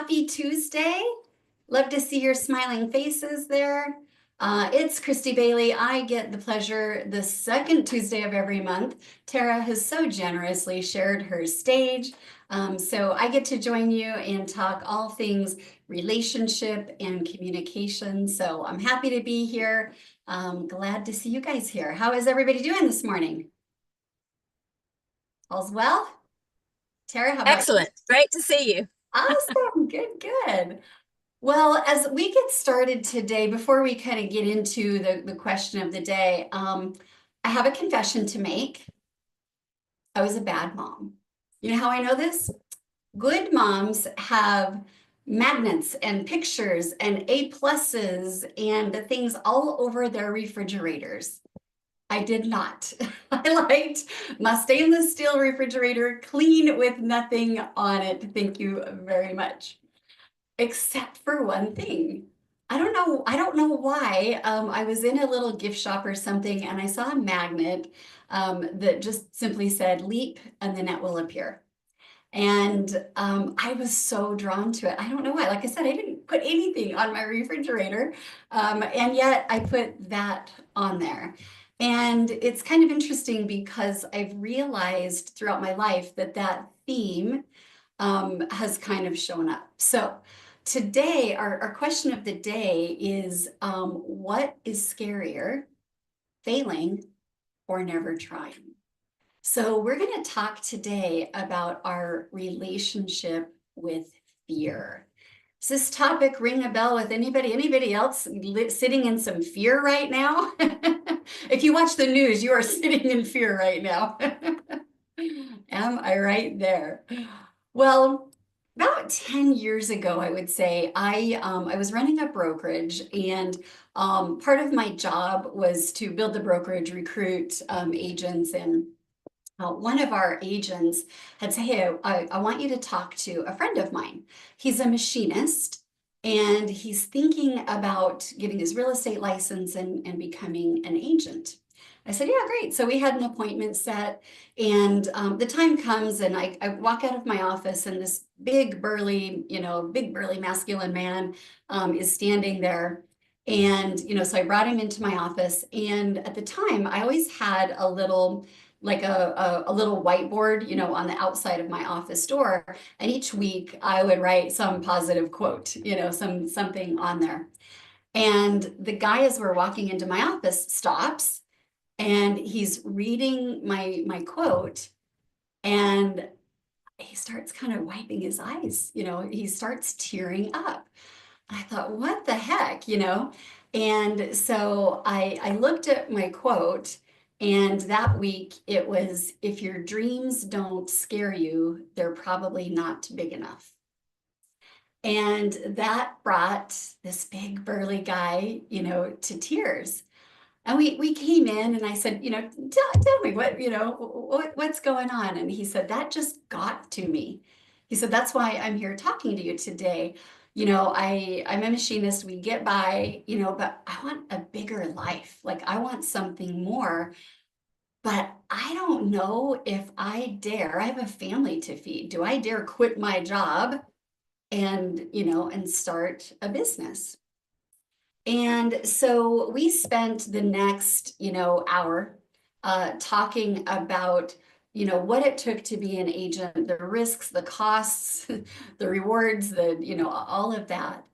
Happy Tuesday. Love to see your smiling faces there. It's Christy Bailey. I get the pleasure the second Tuesday of every month. Tara has so generously shared her stage. So I get to join you and talk all things relationship and communication. So I'm happy to be here. Glad to see you guys here. How is everybody doing this morning? All's well? Tara, how about you? Excellent. Great to see you. Awesome. Good, good. Well, as we get started today, before we kind of get into the question of the day, I have a confession to make. I was a bad mom. You know how I know this? Good moms have magnets and pictures and A pluses and the things all over their refrigerators. I did not. I liked my stainless steel refrigerator clean with nothing on it. Thank you very much. Except for one thing. I don't know why. I was in a little gift shop or something and I saw a magnet that just simply said leap and the net will appear. And I was so drawn to it. I don't know why. Like I said, I didn't put anything on my refrigerator. And yet I put that on there. And it's kind of interesting because I've realized throughout my life that that theme has kind of shown up. So today, our question of the day is what is scarier, failing or never trying? So we're going to talk today about our relationship with fear. Does this topic ring a bell with anybody else sitting in some fear right now? If you watch the news, you are sitting in fear right now. Am I right there? Well, about 10 years ago, I would say, I was running a brokerage, and part of my job was to build the brokerage, recruit agents, and one of our agents had said, "Hey, I want you to talk to a friend of mine. He's a machinist and he's thinking about getting his real estate license and becoming an agent." I said, "Yeah, great." So we had an appointment set, and the time comes, and I walk out of my office, and this big burly masculine man is standing there. And, so I brought him into my office. And at the time, I always had a little like a little whiteboard, on the outside of my office door. And each week I would write some positive quote, something on there. And the guy, as we're walking into my office, stops and he's reading my quote, and he starts kind of wiping his eyes, he starts tearing up. I thought, what the heck, And so I looked at my quote, and that week it was, if your dreams don't scare you, they're probably not big enough. And that brought this big burly guy, to tears. And we came in, and I said, tell me what's going on. And he said, that just got to me. He said, that's why I'm here talking to you today. I'm a machinist, we get by, but I want a bigger life. Like I want something more, but I don't know if I dare. I have a family to feed. Do I dare quit my job and start a business? And so we spent the next, hour talking about, what it took to be an agent, the risks, the costs, the rewards, all of that.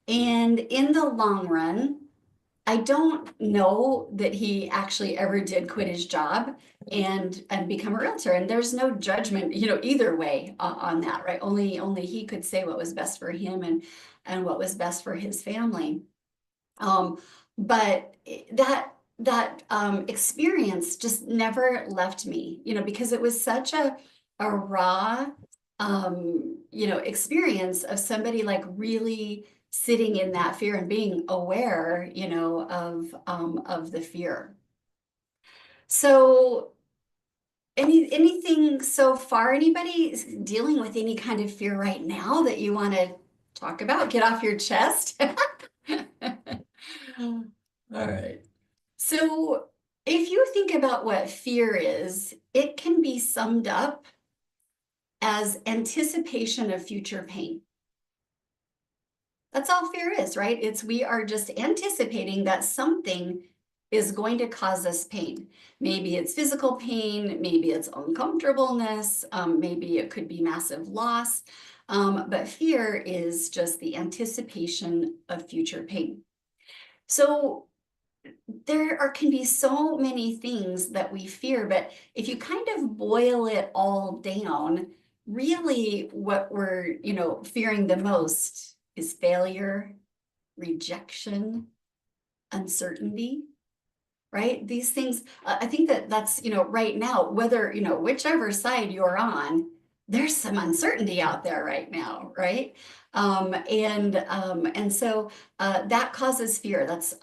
And in the long run, I don't know that he actually ever did quit his job and become a realtor. And there's no judgment, either way on that, right? Only he could say what was best for him and what was best for his family. But that experience just never left me, because it was such a raw, experience of somebody like really sitting in that fear and being aware, of the fear. So anything so far, anybody dealing with any kind of fear right now that you want to talk about, get off your chest? All right. So if you think about what fear is, it can be summed up as anticipation of future pain. That's all fear is, right? It's we are just anticipating that something is going to cause us pain. Maybe it's physical pain, maybe it's uncomfortableness, maybe it could be massive loss. But fear is just the anticipation of future pain. So can be so many things that we fear, but if you kind of boil it all down, really what we're, fearing the most is failure, rejection, uncertainty, right? These things, I think that's, right now, whether, whichever side you're on, there's some uncertainty out there right now, right? And so that causes fear. That's,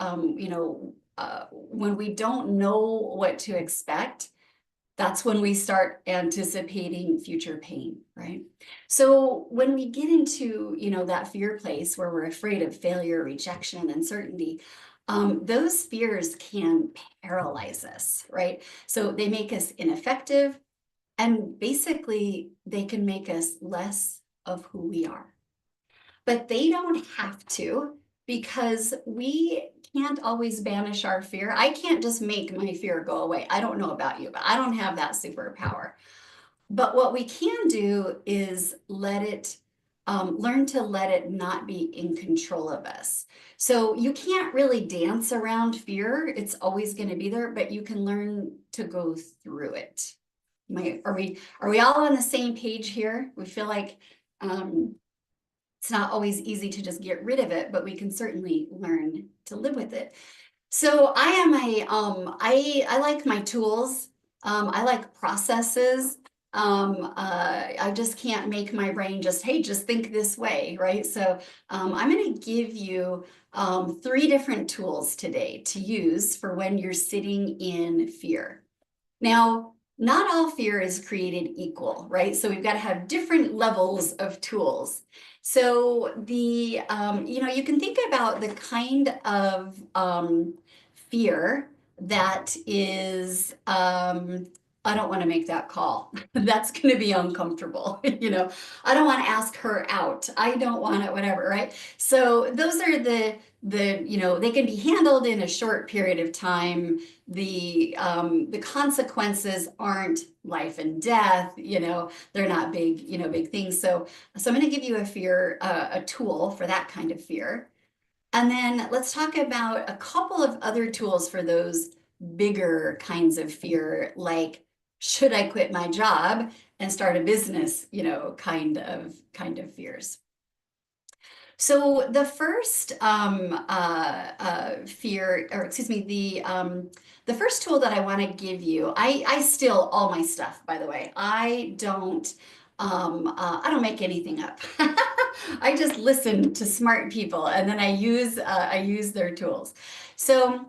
when we don't know what to expect, that's when we start anticipating future pain, right? So when we get into, that fear place where we're afraid of failure, rejection, uncertainty, those fears can paralyze us, right? So they make us ineffective, and basically they can make us less of who we are. But they don't have to, because we can't always banish our fear. I can't just make my fear go away. I don't know about you, but I don't have that superpower. But what we can do is learn to let it not be in control of us. So you can't really dance around fear. It's always going to be there, but you can learn to go through it. Are we all on the same page here? We feel like it's not always easy to just get rid of it, but we can certainly learn to live with it. So I like my tools. I like processes. I just can't make my brain hey, just think this way, right? So I'm going to give you 3 different tools today to use for when you're sitting in fear. Now, not all fear is created equal, right? So we've got to have different levels of tools. So you can think about the kind of fear that is, I don't want to make that call. That's going to be uncomfortable. I don't want to ask her out. I don't want it, whatever, right? So those are they can be handled in a short period of time. The consequences aren't life and death, they're not big things. So I'm going to give you a tool for that kind of fear. And then let's talk about a couple of other tools for those bigger kinds of fear, like should I quit my job and start a business, kind of fears. So the first fear, or excuse me, the first tool that I want to give you, I steal all my stuff, by the way. I don't make anything up. I just listen to smart people, and then I use their tools. So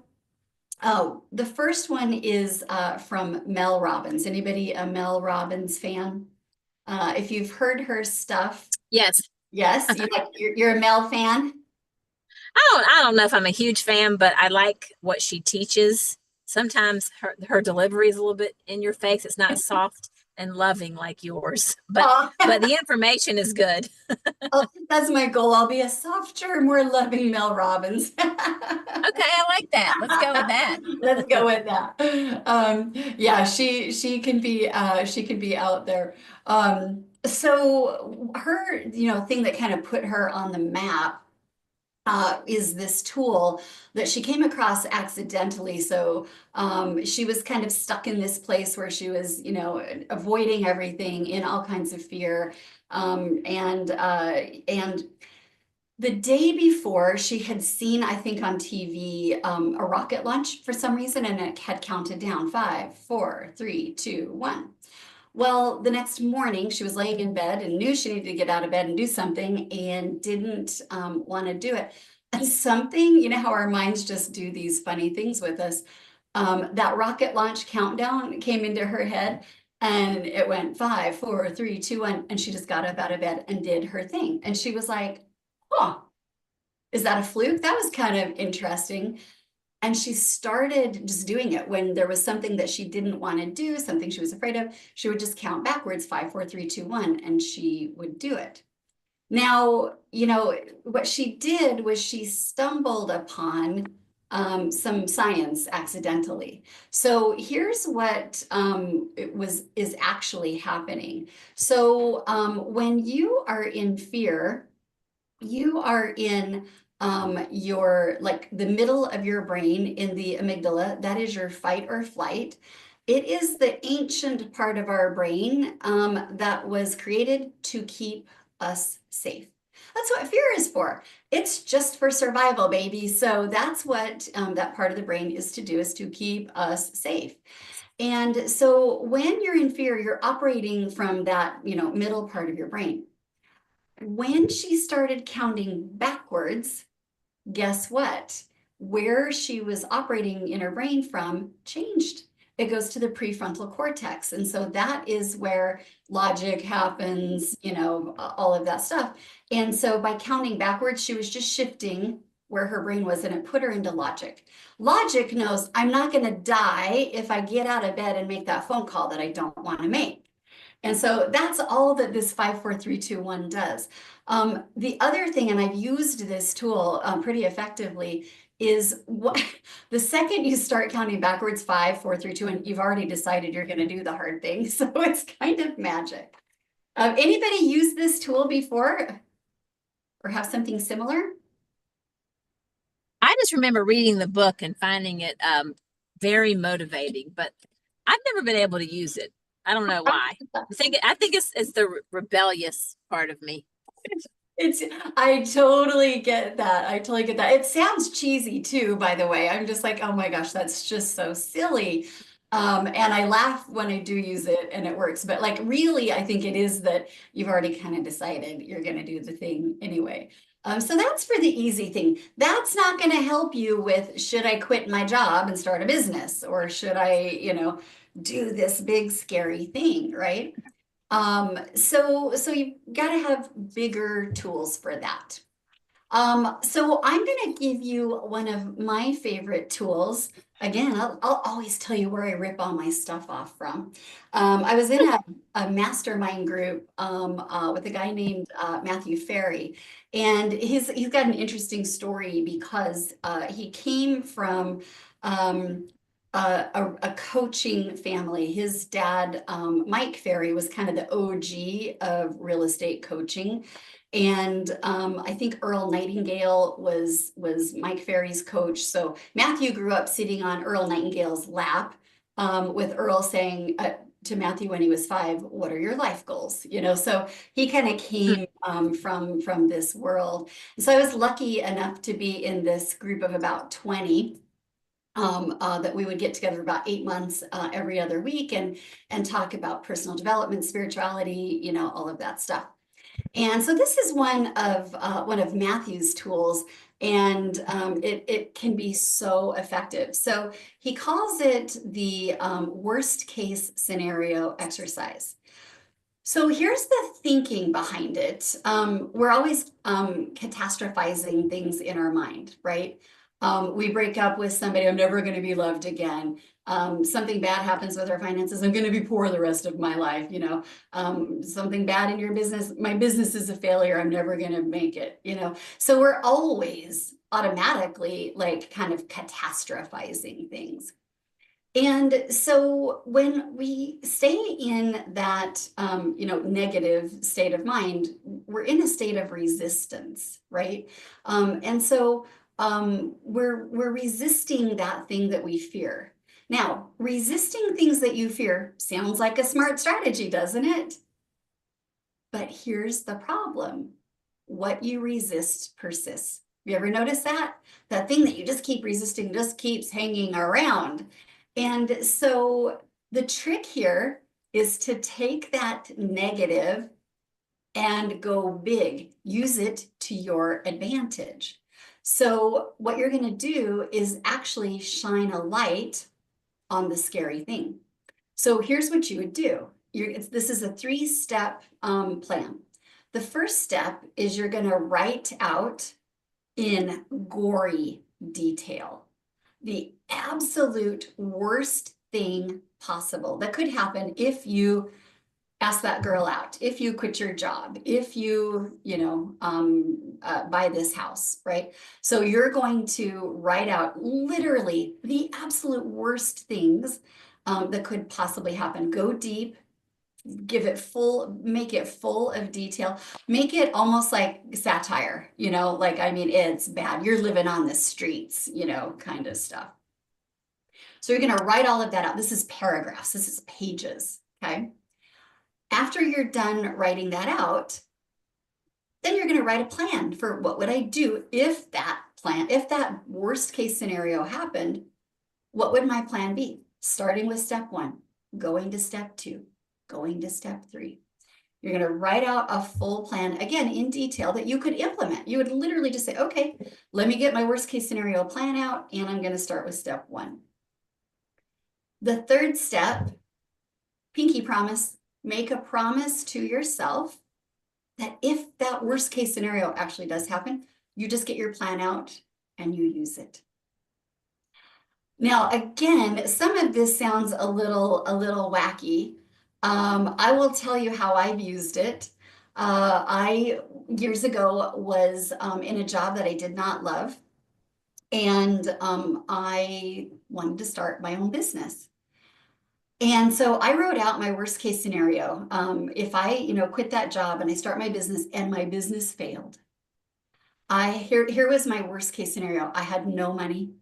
the first one is from Mel Robbins. Anybody a Mel Robbins fan? If you've heard her stuff, Yes. yes, you're a Mel fan. I don't know if I'm a huge fan, but I like what she teaches. Sometimes her delivery is a little bit in your face. It's not soft and loving like yours, but Oh, but the information is good. oh, that's my goal. I'll be a softer, more loving Mel Robbins. Okay, I like that. Let's go with that. Let's go with that. Yeah, she can be out there. So her, thing that kind of put her on the map is this tool that she came across accidentally. So she was kind of stuck in this place where she was, avoiding everything in all kinds of fear. And the day before, she had seen, I think, on TV a rocket launch for some reason, and it had counted down 5, 4, 3, 2, 1. Well, the next morning, she was laying in bed and knew she needed to get out of bed and do something, and didn't want to do it. And something, how our minds just do these funny things with us. That rocket launch countdown came into her head, and it went 5, 4, 3, 2, 1, and she just got up out of bed and did her thing. And she was like, "Huh, is that a fluke? That was kind of interesting." And she started just doing it when there was something that she didn't want to do, something she was afraid of. She would just count backwards, 5, 4, 3, 2, 1, and she would do it. Now, what she did was she stumbled upon some science accidentally. So here's what it was is actually happening. So when you are in fear, you are in your like the middle of your brain in the amygdala. That is your fight or flight. It is the ancient part of our brain that was created to keep us safe. That's what fear is for. It's just for survival, baby. So that's what that part of the brain is to do, is to keep us safe. And so when you're in fear, you're operating from that, middle part of your brain. When she started counting backwards, guess what? Where she was operating in her brain from changed. It goes to the prefrontal cortex. And so that is where logic happens, all of that stuff. And so by counting backwards, she was just shifting where her brain was, and it put her into logic. Logic knows I'm not going to die if I get out of bed and make that phone call that I don't want to make. And so that's all that this 5, 4, 3, 2, 1 does. The other thing, and I've used this tool pretty effectively, is what the second you start counting backwards 5, 4, 3, 2, and you've already decided you're going to do the hard thing. So it's kind of magic. Anybody use this tool before or have something similar? I just remember reading the book and finding it very motivating, but I've never been able to use it. I don't know why. I think it's the rebellious part of me. It's, I totally get that. I totally get that. It sounds cheesy too, by the way. I'm just like, oh my gosh, that's just so silly. And I laugh when I do use it and it works. But like, really, I think it is that you've already kind of decided you're going to do the thing anyway. So that's for the easy thing. That's not going to help you with, should I quit my job and start a business? Or should I, do this big scary thing, right? So you've got to have bigger tools for that. So I'm going to give you one of my favorite tools. Again, I'll always tell you where I rip all my stuff off from. I was in a mastermind group with a guy named Matthew Ferry, and he's got an interesting story because he came from a coaching family. His dad, Mike Ferry, was kind of the OG of real estate coaching. And I think Earl Nightingale was Mike Ferry's coach. So Matthew grew up sitting on Earl Nightingale's lap, with Earl saying to Matthew when he was 5, "What are your life goals?" So he kind of came from this world. And so I was lucky enough to be in this group of about 20. That we would get together about 8 months every other week and talk about personal development, spirituality, all of that stuff. And so this is one of Matthew's tools, and it can be so effective. So he calls it the worst case scenario exercise. So here's the thinking behind it. We're always catastrophizing things in our mind, right? We break up with somebody, I'm never going to be loved again. Something bad happens with our finances, I'm going to be poor the rest of my life. Something bad in your business, my business is a failure, I'm never going to make it. So we're always automatically like kind of catastrophizing things. And so when we stay in that, negative state of mind, we're in a state of resistance, right? And so we're resisting that thing that we fear. Now, resisting things that you fear sounds like a smart strategy, doesn't it? But here's the problem. What you resist persists. You ever notice that? That thing that you just keep resisting just keeps hanging around. And so the trick here is to take that negative and go big, use it to your advantage. So what you're going to do is actually shine a light on the scary thing. So here's what you would do. This is a 3-step plan. The first step is you're going to write out in gory detail the absolute worst thing possible that could happen if you ask that girl out, if you quit your job, if you, buy this house, right? So you're going to write out literally the absolute worst things that could possibly happen. Go deep, make it full of detail, make it almost like satire, like, I mean, it's bad. You're living on the streets, kind of stuff. So you're going to write all of that out. This is paragraphs, this is pages, okay? After you're done writing that out, then you're going to write a plan for what would I do if that worst case scenario happened, what would my plan be? Starting with step 1, going to step 2, going to step 3. You're going to write out a full plan, again, in detail that you could implement. You would literally just say, okay, let me get my worst case scenario plan out, and I'm going to start with step 1. The third step, pinky promise, make a promise to yourself that if that worst case scenario actually does happen, you just get your plan out and you use it. Now, again, some of this sounds a little wacky. I will tell you how I've used it. I years ago was in a job that I did not love, and I wanted to start my own business. And so I wrote out my worst case scenario. If I, quit that job and I start my business and my business failed, here was my worst case scenario. I had no money.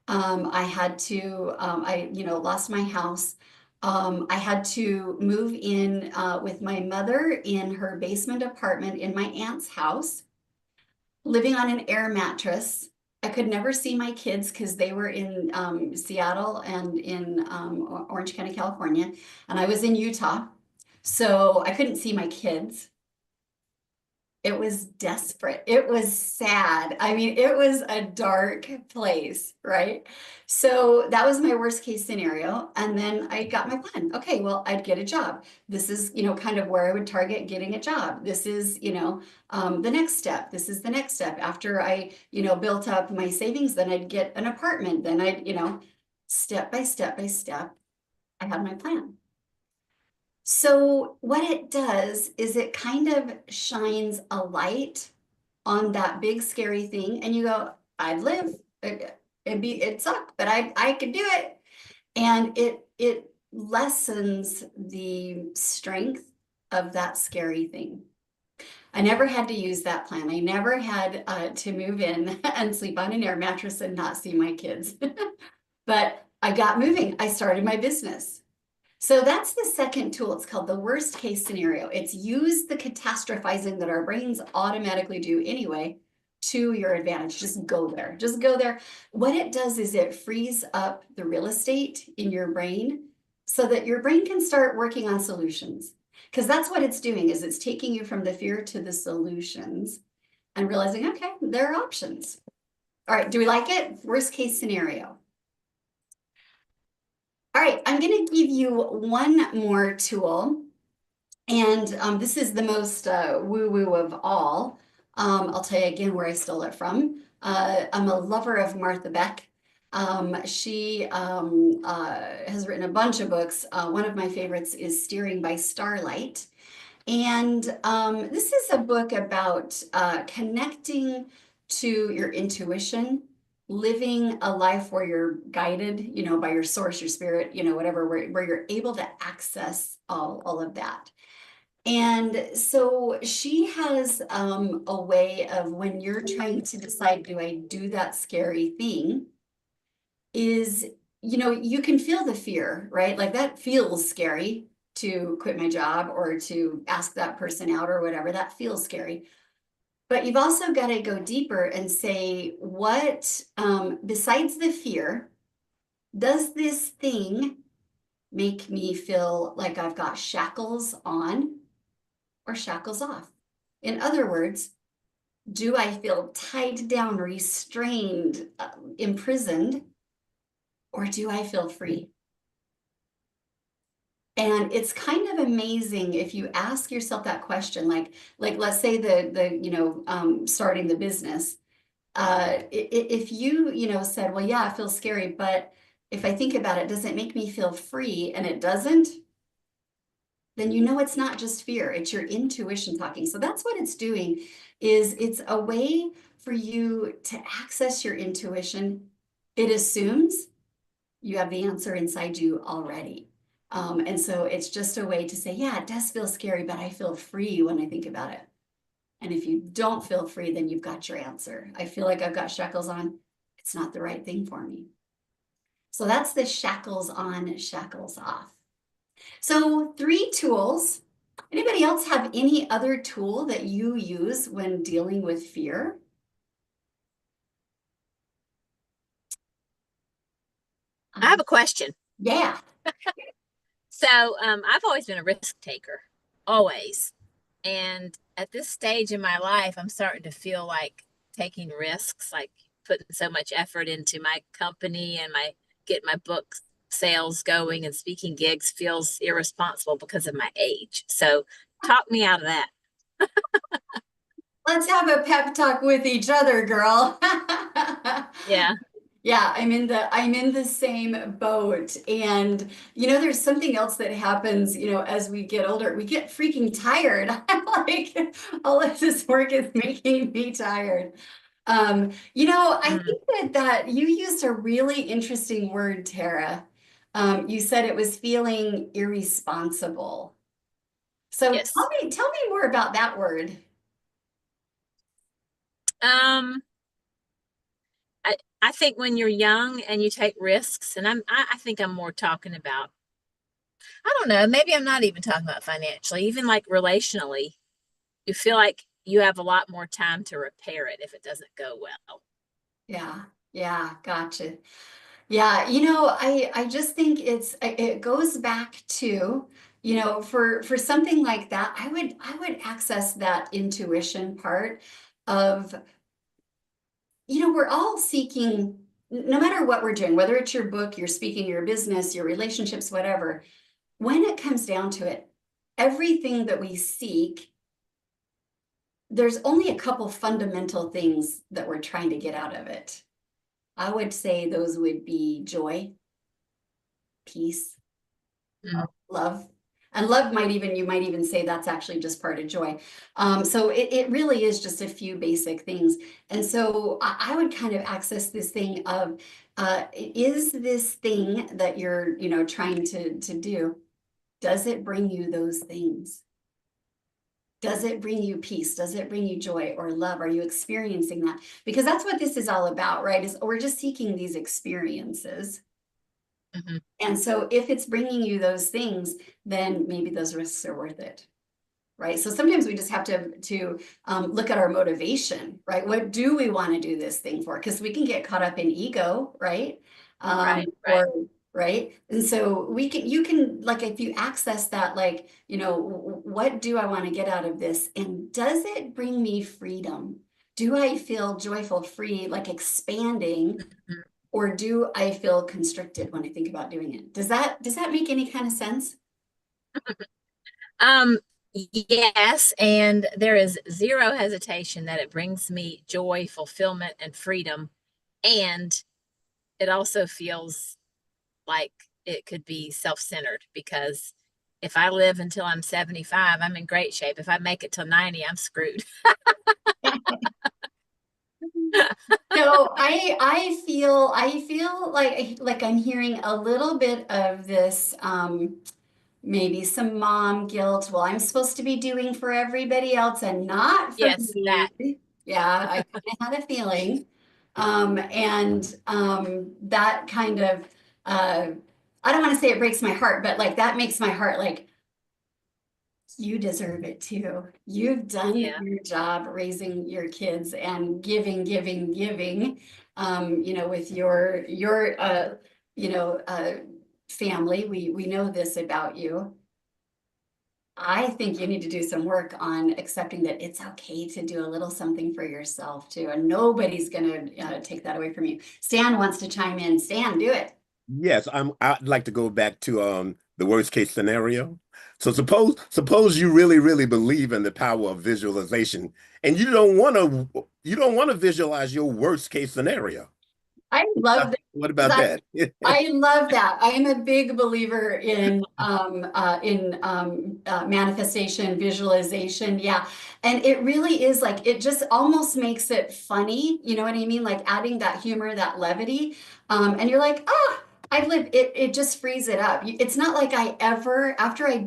I had to, lost my house. I had to move in with my mother in her basement apartment in my aunt's house, living on an air mattress. I could never see my kids because they were in Seattle and in Orange County, California, and I was in Utah. So I couldn't see my kids. It was desperate. It was sad. I mean, it was a dark place, right? So that was my worst case scenario. And then I got my plan. Okay, well, I'd get a job. This is, kind of where I would target getting a job. This is, the next step. This is the next step. After I, built up my savings, then I'd get an apartment. Then I'd, step by step by step, I had my plan. So what it does is it kind of shines a light on that big scary thing, and you go, I'd live. It'd suck, but I could do it. And it lessens the strength of that scary thing. I never had to use that plan. I never had to move in and sleep on an air mattress and not see my kids. But I got moving. I started my business. So that's the second tool. It's called the worst case scenario. It's use the catastrophizing that our brains automatically do anyway to your advantage. Just go there. Just go there. What it does is it frees up the real estate in your brain so that your brain can start working on solutions. Because that's what it's doing, is it's taking you from the fear to the solutions and realizing, okay, there are options. All right, do we like it? Worst case scenario. All right, I'm going to give you one more tool, and this is the most woo-woo of all. I'll tell you again where I stole it from. I'm a lover of Martha Beck. She has written a bunch of books. One of my favorites is Steering by Starlight. And this is a book about connecting to your intuition, living a life where you're guided, by your source, your spirit, whatever, where you're able to access all of that. And so she has a way of, when you're trying to decide, do I do that scary thing, is, you can feel the fear, right? Like, that feels scary to quit my job or to ask that person out or whatever. That feels scary. But you've also got to go deeper and say, what, besides the fear, does this thing make me feel like I've got shackles on or shackles off? In other words, do I feel tied down, restrained, imprisoned, or do I feel free? And it's kind of amazing if you ask yourself that question, like let's say starting the business. If you said, well, yeah, it feels scary, but if I think about it, does it make me feel free? And it doesn't, then you know it's not just fear, it's your intuition talking. So that's what it's doing, is it's a way for you to access your intuition. It assumes you have the answer inside you already. And so it's just a way to say, yeah, it does feel scary, but I feel free when I think about it. And if you don't feel free, then you've got your answer. I feel like I've got shackles on. It's not the right thing for me. So that's the shackles on, shackles off. So 3 tools. Anybody else have any other tool that you use when dealing with fear? I have a question. Yeah. So, I've always been a risk taker, always. And at this stage in my life, I'm starting to feel like taking risks, like putting so much effort into my company and my get my book sales going and speaking gigs feels irresponsible because of my age. So, talk me out of that. Let's have a pep talk with each other, girl. Yeah. Yeah, I'm in the same boat. And there's something else that happens, as we get older. We get freaking tired. I'm like, all of this work is making me tired. I Mm, think that you used a really interesting word, Tara. You said it was feeling irresponsible. So tell yes. me, tell me more about that word. Um, I think when you're young and you take risks, and I think I'm more talking about, I don't know, maybe I'm not even talking about financially, even like relationally, you feel like you have a lot more time to repair it if it doesn't go well. Yeah, yeah, gotcha. Yeah, I just think it goes back to, for something like that, I would access that intuition part of, we're all seeking, no matter what we're doing, whether it's your book, your speaking, your business, your relationships, whatever, when it comes down to it, everything that we seek, there's only a couple fundamental things that we're trying to get out of it. I would say those would be joy, peace, Mm, love. And love you might even say that's actually just part of joy. So it really is just a few basic things. And so I would kind of access this thing of, is this thing that you're, trying to do, does it bring you those things? Does it bring you peace? Does it bring you joy or love? Are you experiencing that? Because that's what this is all about, right? Is we're just seeking these experiences. mhm. And so if it's bringing you those things, then maybe those risks are worth it. Right. So sometimes we just have to look at our motivation, right? What do we want to do this thing for? Because we can get caught up in ego, right? Right, right. Or right. And so you can, like, if you access that, like, what do I want to get out of this? And does it bring me freedom? Do I feel joyful, free, like expanding? Mhm. Or do I feel constricted when I think about doing it? Does that make any kind of sense? Um, yes, and there is zero hesitation that it brings me joy, fulfillment, and freedom. And it also feels like it could be self-centered because if I live until I'm 75, I'm in great shape. If I make it till 90, I'm screwed. So I feel like I'm hearing a little bit of this, maybe some mom guilt. Well, I'm supposed to be doing for everybody else and not for Yes, me. that. Yeah, I kind of had a feeling. And that kind of, uh I don't want to say it breaks my heart, but like that makes my heart like, you deserve it too. You've done Yeah. your job raising your kids and giving, giving, giving, with your family. We know this about you. I think you need to do some work on accepting that it's okay to do a little something for yourself too, and nobody's gonna take that away from you. Stan wants to chime in. Stan, do it. Yes, I'd like to go back to the worst case scenario. So suppose you really, really believe in the power of visualization and you don't want to visualize your worst case scenario. I love that. What 'Cause about that? I love that. I am a big believer in manifestation, visualization. Yeah. And it really is like it just almost makes it funny. You know what I mean? Like adding that humor, that levity. And you're like, ah, I've lived it, it just frees it up. It's not like I ever, after I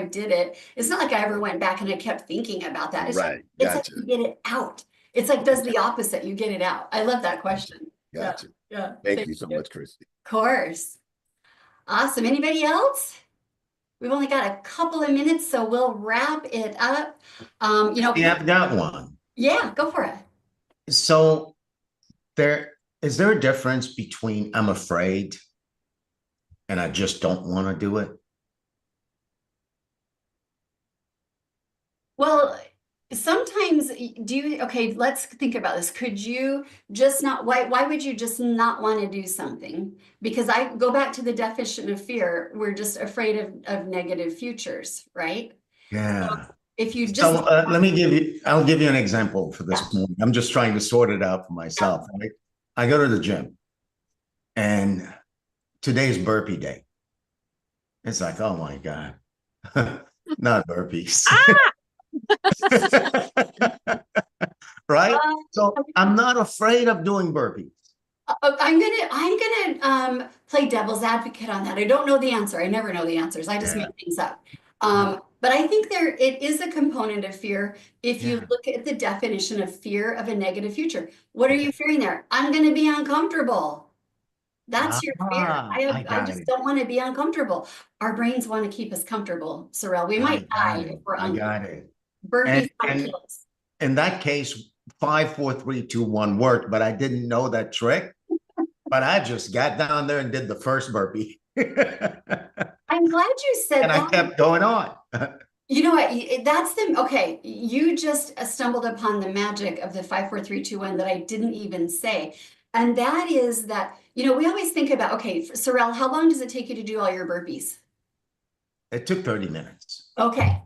did it, it's not like I ever went back and I kept thinking about that. Right. It's like Gotcha. you get it out. It's like does the opposite, you get it out. I love that question. Yeah, Gotcha. yeah. Thank Thank you so you. much, Christy. Course. Awesome. Anybody else? We've only got a couple of minutes, so we'll wrap it up. Yeah, I've got one. Yeah, go for it. So is there a difference between I'm afraid and I just don't want to do it? Well, sometimes okay, let's think about this. Could you just not, why would you just not want to do something? Because I go back to the definition of fear. We're just afraid of negative futures, right? Yeah. If you just, So I'll give you an example for this morning. I'm just trying to sort it out for myself. Right? I go to the gym and today's burpee day. It's like, oh my God, not burpees. Right? So I'm not afraid of doing burpees. I'm gonna play devil's advocate on that. I don't know the answer. I never know the answers. I just Yeah. make things up. But I think it is a component of fear. If you Yeah. look at the definition of fear of a negative future, what are you fearing there? I'm gonna be uncomfortable. That's your fear. I I got just it. don't want to be uncomfortable. Our brains want to keep us comfortable, Sorrel. We I might got die if it. we're I got it. burpees might And kill us. in that case, 5, 4, 3, 2, 1 worked, but I didn't know that trick. But I just got down there and did the first burpee. I'm glad you said And I that. kept going on. You know what? That's okay. You just stumbled upon the magic of the 5, 4, 3, 2, 1 that I didn't even say. And that is that, we always think about, okay, Sorrel, how long does it take you to do all your burpees? It took 30 minutes. Okay.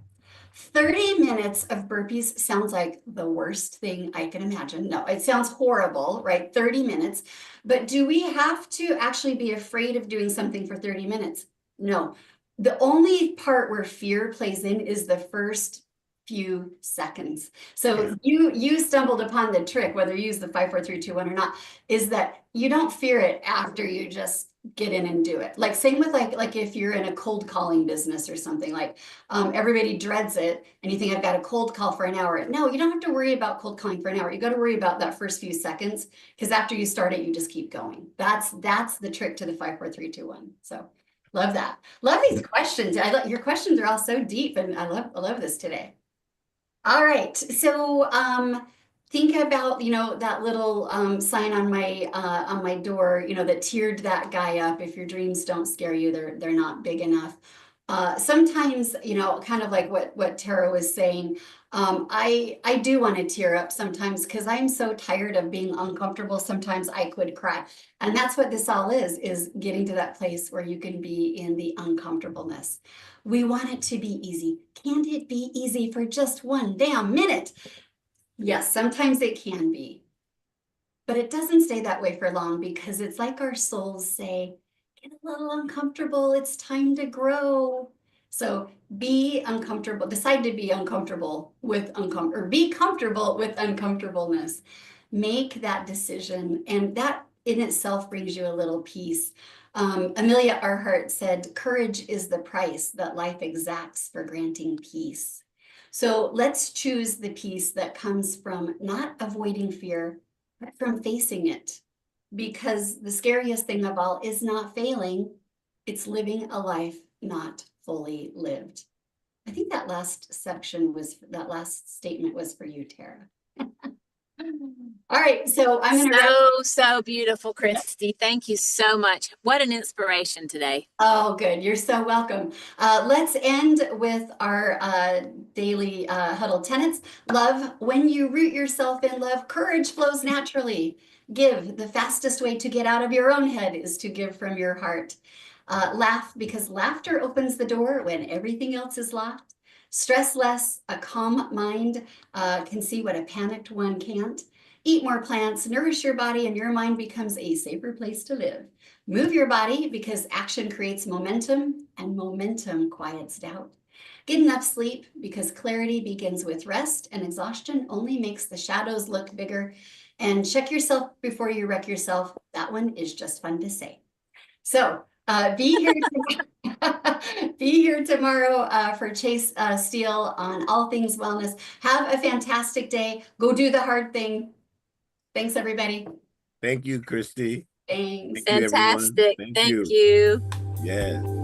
30 minutes of burpees sounds like the worst thing I can imagine. No, it sounds horrible, right? 30 minutes. But do we have to actually be afraid of doing something for 30 minutes? No. The only part where fear plays in is the first few seconds. So you stumbled upon the trick, whether you use the 5, 4, 3, 2, 1 or not, is that you don't fear it after you just get in and do it. Like same with like if you're in a cold calling business or something, like everybody dreads it and you think I've got a cold call for an hour. No, you don't have to worry about cold calling for an hour. You got to worry about that first few seconds because after you start it, you just keep going. That's the trick to the 5, 4, 3, 2, 1. So love that. Love these questions. Your questions are all so deep and I love this today. All right. So think about, that little sign on my door, that tiered that guy up. If your dreams don't scare you, they're not big enough. Sometimes, kind of like what Tara was saying, I do want to tear up sometimes because I'm so tired of being uncomfortable. Sometimes I could cry. And that's what this all is getting to that place where you can be in the uncomfortableness. We want it to be easy. Can't it be easy for just one damn minute? Yes, sometimes it can be. But it doesn't stay that way for long because it's like our souls say, get a little uncomfortable. It's time to grow. So be uncomfortable, decide to be uncomfortable with or be comfortable with uncomfortableness. Make that decision. And that in itself brings you a little peace. Amelia Earhart said, courage is the price that life exacts for granting peace. So let's choose the peace that comes from not avoiding fear, but from facing it. Because the scariest thing of all is not failing, it's living a life not fully lived. I think that last statement was for you, Tara. All right, so I'm going to so beautiful, Christy. Thank you so much. What an inspiration today. Oh, good. You're so welcome. Let's end with our daily huddle tenets. Love, when you root yourself in love, courage flows naturally. Give, the fastest way to get out of your own head is to give from your heart. Laugh, because laughter opens the door when everything else is locked. Stress less, a calm mind can see what a panicked one can't. Eat more plants, nourish your body, and your mind becomes a safer place to live. Move your body because action creates momentum, and momentum quiets doubt. Get enough sleep because clarity begins with rest, and exhaustion only makes the shadows look bigger. And check yourself before you wreck yourself. That one is just fun to say. So be here. Be here tomorrow for Chase Steele on all things wellness. Have a fantastic day. Go do the hard thing. Thanks, everybody. Thank you, Christy. Thanks. Thank you, everyone. Fantastic. Thank Thank you. you. Yes.